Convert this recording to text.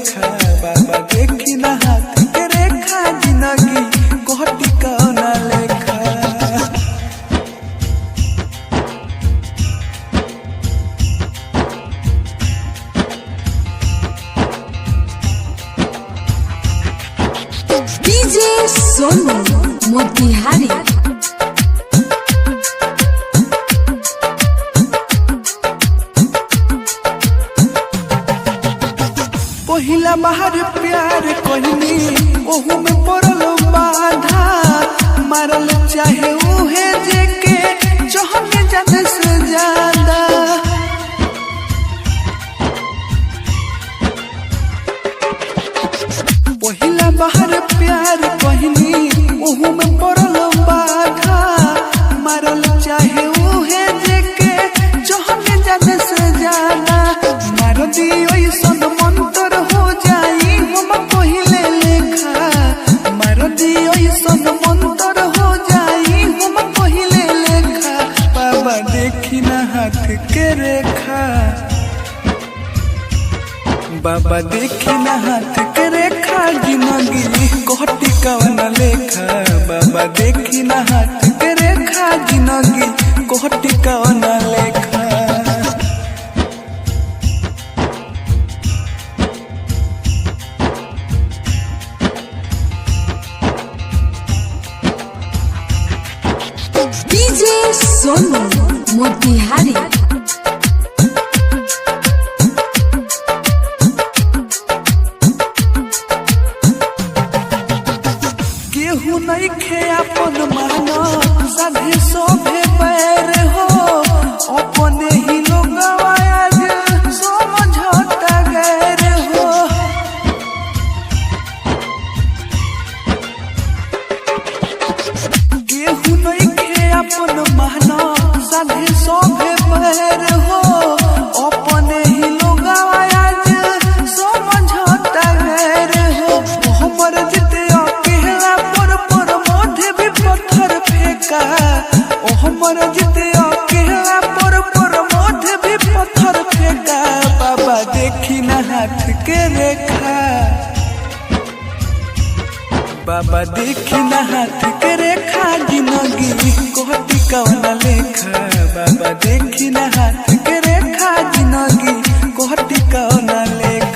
लेखा बाबा देखी ना हाथ के रेखा जिंदगी कोहटी कौना लेखा। डीजे सोनू मोतिहारी। पहिला बाहर प्यार कहनी ओहू में पड़ल बाधा मारल चाहे उहे जेके चहने ज्यादा से ज्यादा। पहिला बाहर प्यार कहनी ओहू में पड़ल बाधा मारल चाहे उहे जेके चहने ज्यादा से ज्यादा। मार दियो सन मंतर हो जाई हम पहिले लेखा मार दियो सन मंतर हो जाई हम पहिले लेखा। बाबा देखी ना हाथ के रेखा बाबा देखी ना हाथ के रेखा जिंदगी कोहटी कौना लेखा। बाबा देखी ना हाथ के रेखा जिंदगी कोहटी कौना लेखा। डीजे सोनू मोतिहारी। केहू नहीं खे अपन मानो साधे सोभे पैर हो अपने ही लोग आज समझौता गैर हो। केहू नहीं खे अपन मानो साधे सोभे पैर हो अपने ही लोग आज समझौता गैर हो। हमर जिते अकेला पर मोढे भी पत्थर फेंका ओ हमर जिते अकेला पर मोढे भी पत्थर फेंका। बाबा देखी ना हाथ के रेखा बाबा देखी ना हाथ के रेखा जिंदगी कोहटी कौना लेखा। बाबा देखी ना हाथ के रेखा जिंदगी कोहटी कौना लेखा।